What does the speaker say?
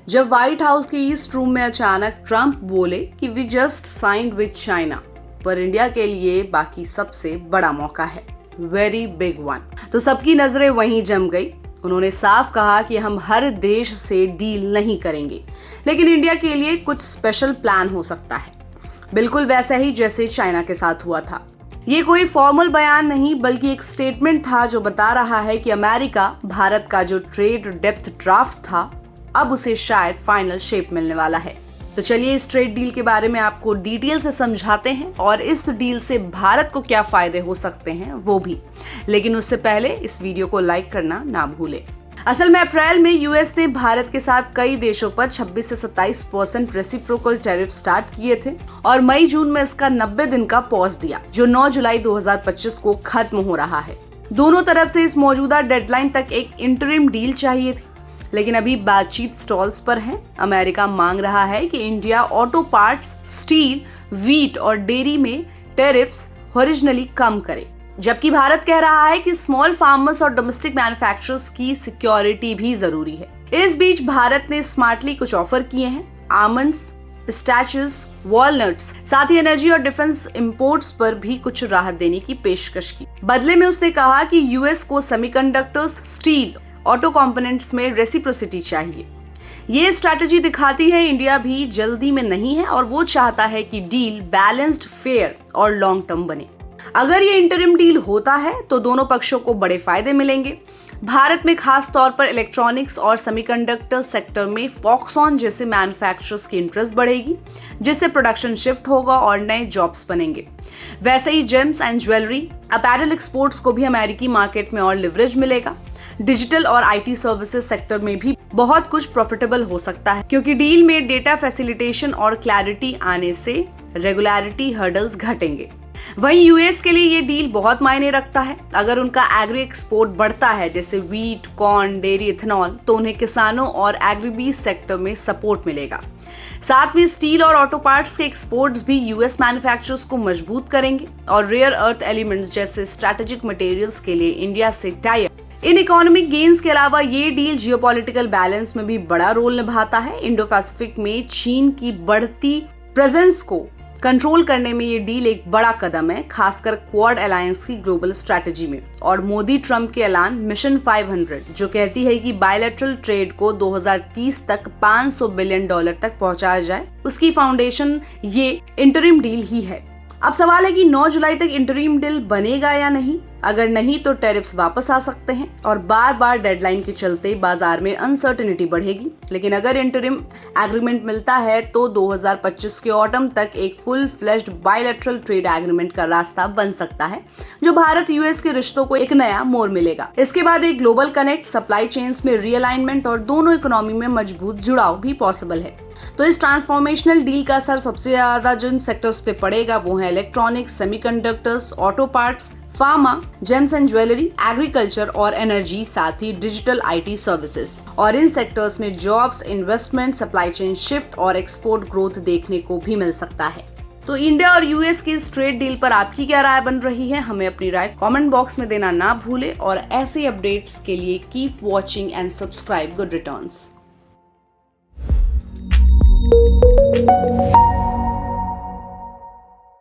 जब White House के East Room में अचानक ट्रंप बोले कि we just signed with China, पर इंडिया के लिए बाकी सबसे बड़ा मौका है, वेरी बिग वन। तो सबकी नजरें वहीं जम गई। उन्होंने साफ कहा कि हम हर देश से डील नहीं करेंगे, लेकिन इंडिया के लिए कुछ स्पेशल प्लान हो सकता है, बिल्कुल वैसा ही जैसे चाइना के साथ हुआ था। ये कोई फॉर्मल बयान नहीं, बल्कि एक स्टेटमेंट था जो बता रहा है कि अमेरिका भारत का जो ट्रेड डेप्थ ड्राफ्ट था, अब उसे शायद फाइनल शेप मिलने वाला है। तो चलिए इस ट्रेड डील के बारे में आपको डिटेल से समझाते हैं और इस डील से भारत को क्या फायदे हो सकते हैं वो भी। लेकिन उससे पहले इस वीडियो को लाइक करना ना भूलें। असल में अप्रैल में यूएस ने भारत के साथ कई देशों पर 26 से 27% रेसिप्रोकल टैरिफ स्टार्ट किए थे और मई जून में इसका 90 दिन का पॉज दिया, जो 9 जुलाई 2025 को खत्म हो रहा है। दोनों तरफ से इस मौजूदा डेडलाइन तक एक इंटरिम डील चाहिए थी, लेकिन अभी बातचीत स्टॉल्स पर है। अमेरिका मांग रहा है कि India auto parts, steel, wheat और डेयरी में टैरिफ्स ओरिजिनली कम करे, जबकि भारत कह रहा है कि स्मॉल फार्मर्स और डोमेस्टिक मैन्युफैक्चरर्स की सिक्योरिटी भी जरूरी है। इस बीच भारत ने स्मार्टली कुछ ऑफर किए हैं, आमंड्स, पिस्ताचियोज, वॉलनट्स, साथ ही एनर्जी और डिफेंस इंपोर्ट्स पर भी कुछ राहत देने की पेशकश की। बदले में उसने कहा कि यूएस को सेमीकंडक्टर्स, स्टील, ऑटो कंपोनेंट्स में रेसिप्रोसिटी चाहिए। ये स्ट्रैटेजी दिखाती है इंडिया भी जल्दी में नहीं है और वो चाहता है कि डील बैलेंस्ड, फेयर और लॉन्ग टर्म बने। अगर ये इंटरिम डील होता है तो दोनों पक्षों को बड़े फायदे मिलेंगे। भारत में खास तौर पर इलेक्ट्रॉनिक्स और सेमीकंडक्टर सेक्टर में फॉक्सकॉन जैसे मैन्युफैक्चरर्स की इंटरेस्ट बढ़ेगी, जिससे प्रोडक्शन शिफ्ट होगा और नए जॉब्स बनेंगे। वैसे ही gems and jewellery, apparel exports को भी अमेरिकी मार्केट में और लिवरेज मिलेगा। डिजिटल और आईटी सर्विसेज सेक्टर में भी बहुत कुछ प्रॉफिटेबल हो सकता है, क्योंकि डील में डेटा फैसिलिटेशन और क्लैरिटी आने से रेगुलरिटी हर्डल्स घटेंगे। वहीं यूएस के लिए ये डील बहुत मायने रखता है। अगर उनका एग्री एक्सपोर्ट बढ़ता है, जैसे व्हीट, कॉर्न, डेयरी, इथेनॉल, तो उन्हें किसानों और एग्रीबीज सेक्टर में सपोर्ट मिलेगा। साथ में स्टील और ऑटो पार्ट्स के एक्सपोर्ट्स भी यूएस मैन्युफैक्चरर्स को मजबूत करेंगे और रेयर अर्थ एलिमेंट्स जैसे स्ट्रैटेजिक मटेरियल्स के लिए इंडिया से tie up. In economic gains के अलावा ये डील जियोपॉलिटिकल बैलेंस में भी बड़ा रोल निभाता है। इंडो पैसिफिक में चीन की बढ़ती प्रेजेंस को कंट्रोल करने में ये डील एक बड़ा कदम है, खासकर क्वाड अलायंस की ग्लोबल स्ट्रैटेजी में। और मोदी ट्रंप के ऐलान मिशन 500, जो कहती है कि बायलैटरल ट्रेड को 2030 तक $500 बिलियन तक पहुंचाया जाए, उसकी फाउंडेशन ये इंटरिम डील ही है। अब सवाल है कि 9 जुलाई तक इंटरिम डील बनेगा या नहीं। अगर नहीं तो टैरिफ्स वापस आ सकते हैं और बार बार डेडलाइन के चलते बाजार में अनसर्टेनिटी बढ़ेगी। लेकिन अगर इंटरिम एग्रीमेंट मिलता है तो 2025 के ऑटम तक एक full fleshed bilateral trade agreement का रास्ता बन सकता है, जो भारत यूएस के रिश्तों को एक नया मोड़ मिलेगा। इसके बाद एक ग्लोबल कनेक्ट, सप्लाई चेन्स में रीअलाइनमेंट और दोनों इकोनॉमी में मजबूत जुड़ाव भी पॉसिबल है। तो इस ट्रांसफॉर्मेशनल डील का असर सबसे ज्यादा जिन सेक्टर्स पे पड़ेगा वो है electronics, semiconductors, auto parts, pharma, James and jewellery, agriculture और एनर्जी, साथ ही डिजिटल आईटी सर्विसेज। और इन सेक्टर्स में jobs, investment, supply chain shift और एक्सपोर्ट ग्रोथ देखने को भी मिल सकता है। तो इंडिया और यूएस की इस ट्रेड डील पर आपकी क्या राय बन रही है? हमें अपनी राय कमेंट बॉक्स में देना ना भूले और ऐसे अपडेट्स के लिए keep watching and subscribe good returns.